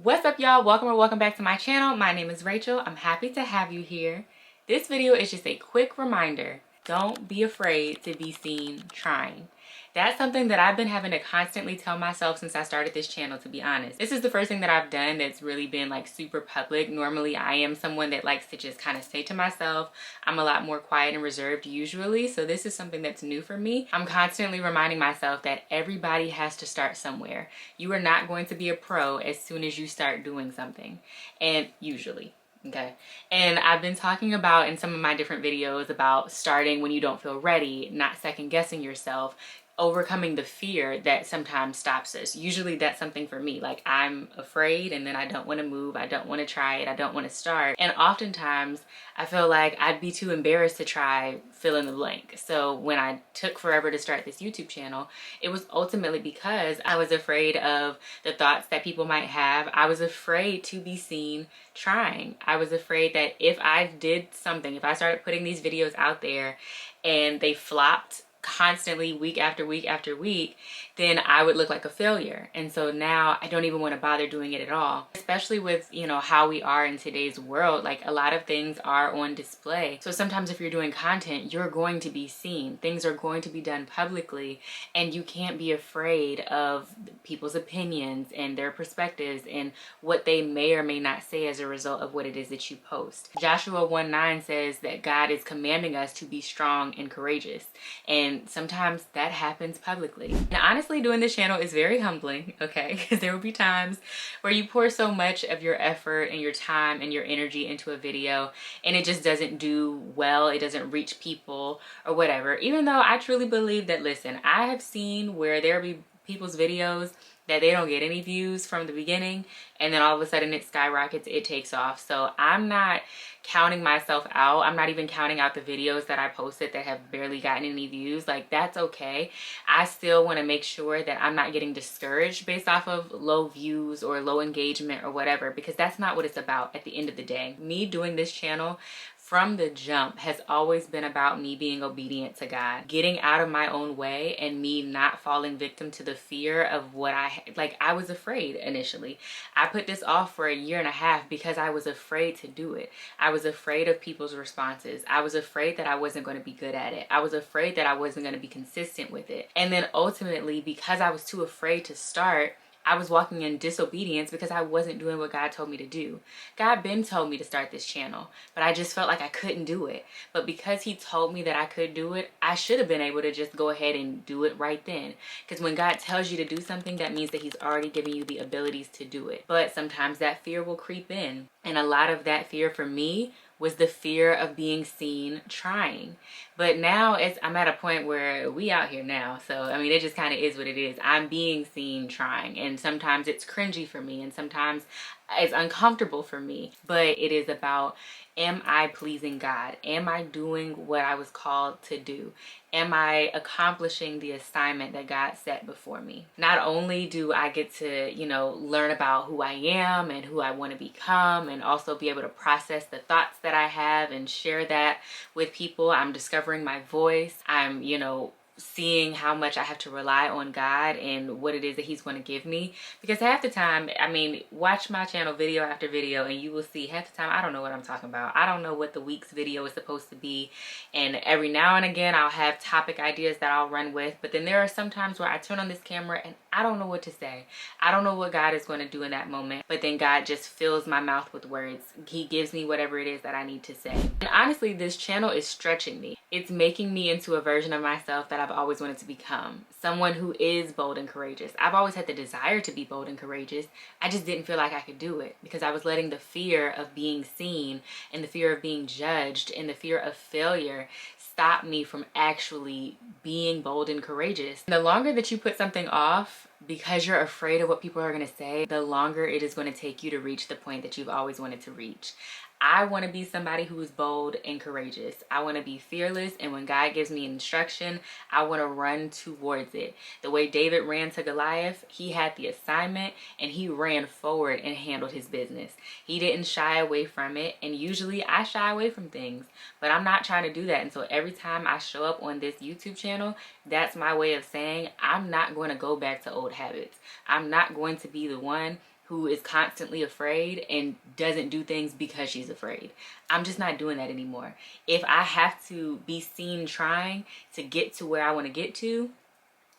What's up, y'all? Welcome or welcome back to my channel. My name is Rachel. I'm happy to have you here. This video is just a quick reminder. Don't be afraid to be seen trying. That's something that I've been having to constantly tell myself since I started this channel, to be honest. This is the first thing that I've done that's really been like super public. Normally I am someone that likes to just kind of stay to myself. I'm a lot more quiet and reserved usually, so this is something that's new for me. I'm constantly reminding myself that everybody has to start somewhere. You are not going to be a pro as soon as you start doing something, and usually. Okay. And I've been talking about in some of my different videos about starting when you don't feel ready, not second guessing yourself, overcoming the fear that sometimes stops us. Usually that's something for me. Like, I'm afraid and then I don't want to move. I don't want to try it. I don't want to start. And oftentimes I feel like I'd be too embarrassed to try fill in the blank. So when I took forever to start this YouTube channel, it was ultimately because I was afraid of the thoughts that people might have. I was afraid to be seen trying. I was afraid that if I did something, if I started putting these videos out there and they flopped constantly week after week after week, then I would look like a failure. And so now I don't even want to bother doing it at all, especially with, you know, how we are in today's world. Like, a lot of things are on display. So sometimes if you're doing content, you're going to be seen. Things are going to be done publicly, and you can't be afraid of people's opinions and their perspectives and what they may or may not say as a result of what it is that you post. Joshua 1:9 says that God is commanding us to be strong and courageous. And sometimes that happens publicly. Now, honestly, doing this channel is very humbling, okay? Because there will be times where you pour so much of your effort and your time and your energy into a video and it just doesn't do well, it doesn't reach people or whatever. Even though I truly believe that, listen, I have seen where there be people's videos that they don't get any views from the beginning, and then all of a sudden it skyrockets, it takes off. So I'm not counting myself out. I'm not even counting out the videos that I posted that have barely gotten any views. Like, that's okay. I still want to make sure that I'm not getting discouraged based off of low views or low engagement or whatever, because that's not what it's about at the end of the day. Me doing this channel from the jump has always been about me being obedient to God, getting out of my own way, and me not falling victim to the fear of what I was afraid initially. I put this off for a year and a half because I was afraid to do it. I was afraid of people's responses. I was afraid that I wasn't going to be good at it. I was afraid that I wasn't going to be consistent with it. And then ultimately, because I was too afraid to start, I was walking in disobedience because I wasn't doing what God told me to do. God been told me to start this channel, but I just felt like I couldn't do it. But because he told me that I could do it, I should have been able to just go ahead and do it right then. Because when God tells you to do something, that means that he's already given you the abilities to do it. But sometimes that fear will creep in. And a lot of that fear for me was the fear of being seen trying. But now I'm at a point where we out here now. So, I mean, it just kind of is what it is. I'm being seen trying. And sometimes it's cringy for me. And sometimes it's uncomfortable for me. But it is about, am I pleasing God? Am I doing what I was called to do? Am I accomplishing the assignment that God set before me? Not only do I get to, you know, learn about who I am and who I want to become, and also be able to process the thoughts that I have and share that with people. I'm discovering my voice. I'm, you know, seeing how much I have to rely on God and what it is that he's going to give me. Because half the time, I mean, watch my channel video after video and you will see half the time I don't know what I'm talking about. I don't know what the week's video is supposed to be. And every now and again I'll have topic ideas that I'll run with. But then there are some times where I turn on this camera and I don't know what to say. I don't know what God is going to do in that moment. But then God just fills my mouth with words. He gives me whatever it is that I need to say. And honestly, this channel is stretching me. It's making me into a version of myself that I've always wanted to become. Someone who is bold and courageous. I've always had the desire to be bold and courageous. I just didn't feel like I could do it because I was letting the fear of being seen and the fear of being judged and the fear of failure stop me from actually being bold and courageous. And the longer that you put something off because you're afraid of what people are going to say, the longer it is going to take you to reach the point that you've always wanted to reach. I want to be somebody who is bold and courageous. I want to be fearless, and when God gives me instruction, I want to run towards it. The way David ran to Goliath, he had the assignment and he ran forward and handled his business. He didn't shy away from it, and usually I shy away from things, but I'm not trying to do that. And so every time I show up on this YouTube channel, that's my way of saying I'm not going to go back to old habits. I'm not going to be the one who is constantly afraid and doesn't do things because she's afraid. I'm just not doing that anymore. If I have to be seen trying to get to where I want to get to,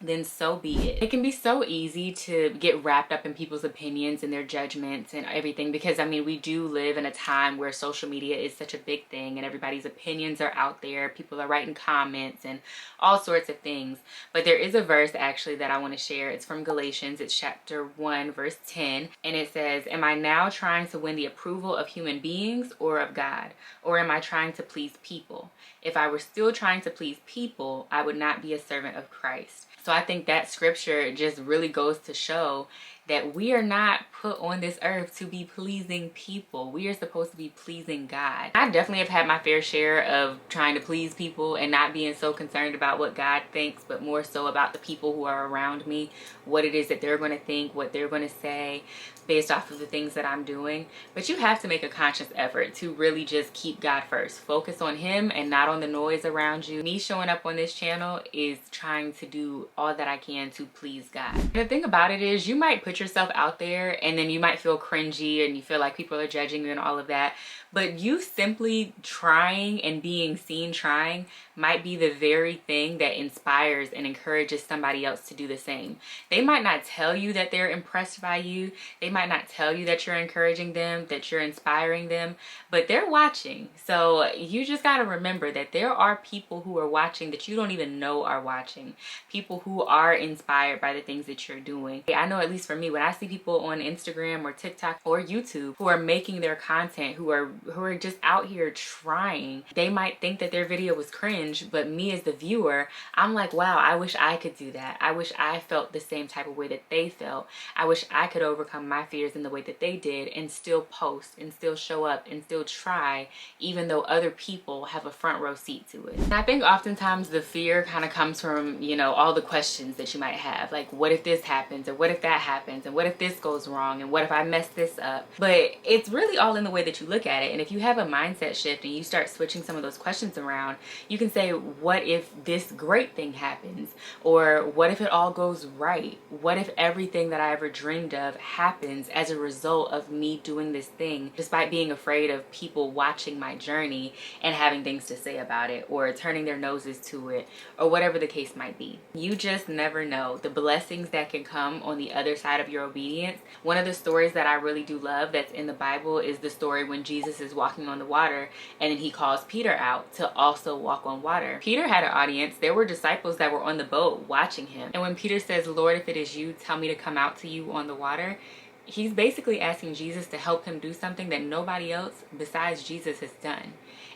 then so be it. It can be so easy to get wrapped up in people's opinions and their judgments and everything, because I mean, we do live in a time where social media is such a big thing and everybody's opinions are out there. People are writing comments and all sorts of things. But there is a verse actually that I want to share. It's from Galatians. It's chapter 1 verse 10, and it says, "Am I now trying to win the approval of human beings or of God? Or am I trying to please people? If I were still trying to please people, I would not be a servant of Christ." So I think that scripture just really goes to show that we are not put on this earth to be pleasing people. We are supposed to be pleasing God. I definitely have had my fair share of trying to please people and not being so concerned about what God thinks, but more so about the people who are around me, what it is that they're going to think, what they're going to say based off of the things that I'm doing. But you have to make a conscious effort to really just keep God first. Focus on Him and not on the noise around you. Me showing up on this channel is trying to do all that I can to please God. And the thing about it is, you might put yourself out there and then you might feel cringy and you feel like people are judging you and all of that. But you simply trying and being seen trying might be the very thing that inspires and encourages somebody else to do the same. They might not tell you that they're impressed by you. They might not tell you that you're encouraging them, that you're inspiring them, but they're watching. So you just got to remember that there are people who are watching that you don't even know are watching. People who are inspired by the things that you're doing. I know, at least for me, when I see people on Instagram or TikTok or YouTube who are making their content, who are just out here trying, they might think that their video was cringe, but me as the viewer, I'm like, wow, I wish I could do that. I wish I felt the same type of way that they felt. I wish I could overcome my fears in the way that they did and still post and still show up and still try, even though other people have a front row seat to it. And I think oftentimes the fear kind of comes from, you know, all the questions that you might have, like, what if this happens, or what if that happens, and what if this goes wrong, and what if I mess this up? But it's really all in the way that you look at it. And if you have a mindset shift and you start switching some of those questions around, you can say, what if this great thing happens? Or what if it all goes right? What if everything that I ever dreamed of happens as a result of me doing this thing, despite being afraid of people watching my journey and having things to say about it, or turning their noses to it, or whatever the case might be? You just never know the blessings that can come on the other side of your obedience. One of the stories that I really do love that's in the Bible is the story when Jesus is walking on the water and then he calls Peter out to also walk on water. Peter had an audience. There were disciples that were on the boat watching him. And when Peter says, "Lord, if it is you, tell me to come out to you on the water," he's basically asking Jesus to help him do something that nobody else besides Jesus has done.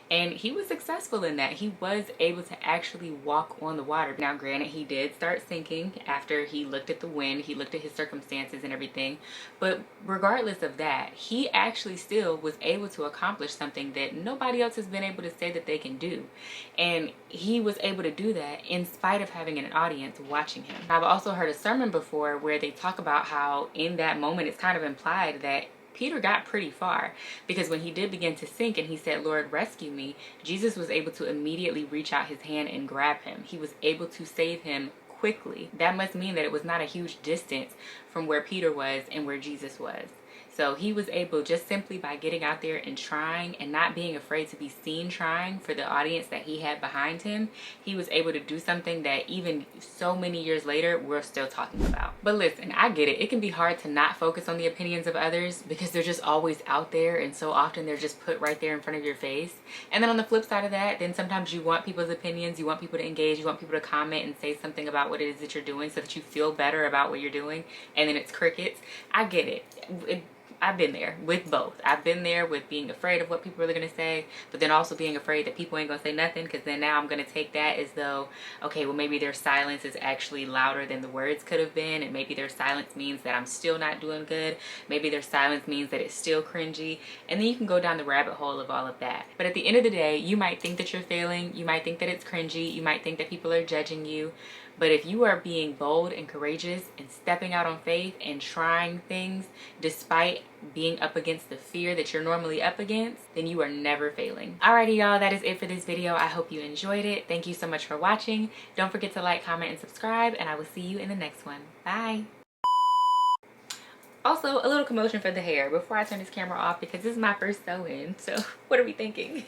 And he was successful in that. He was able to actually walk on the water. Now, granted, he did start sinking after he looked at the wind, he looked at his circumstances and everything. But regardless of that, he actually still was able to accomplish something that nobody else has been able to say that they can do. And he was able to do that in spite of having an audience watching him. I've also heard a sermon before where they talk about how in that moment it's kind of implied that Peter got pretty far, because when he did begin to sink and he said, "Lord, rescue me," Jesus was able to immediately reach out his hand and grab him. He was able to save him quickly. That must mean that it was not a huge distance from where Peter was and where Jesus was. So he was able, just simply by getting out there and trying and not being afraid to be seen trying for the audience that he had behind him, he was able to do something that even so many years later, we're still talking about. But listen, I get it. It can be hard to not focus on the opinions of others because they're just always out there, and so often they're just put right there in front of your face. And then on the flip side of that, then sometimes you want people's opinions, you want people to engage, you want people to comment and say something about what it is that you're doing so that you feel better about what you're doing, and then it's crickets. I get it. I've been there with both. I've been there with being afraid of what people are going to say, but then also being afraid that people ain't going to say nothing, because then now I'm going to take that as though, okay, well, maybe their silence is actually louder than the words could have been, and maybe their silence means that I'm still not doing good. Maybe their silence means that it's still cringy, and then you can go down the rabbit hole of all of that. But at the end of the day, you might think that you're failing. You might think that it's cringy. You might think that people are judging you. But if you are being bold and courageous and stepping out on faith and trying things despite being up against the fear that you're normally up against, then you are never failing. Alrighty, y'all, that is it for this video. I hope you enjoyed it. Thank you so much for watching. Don't forget to like, comment, and subscribe, and I will see you in the next one. Bye. Also, a little commotion for the hair before I turn this camera off because this is my first sew-in. So what are we thinking?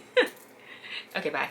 Okay, bye.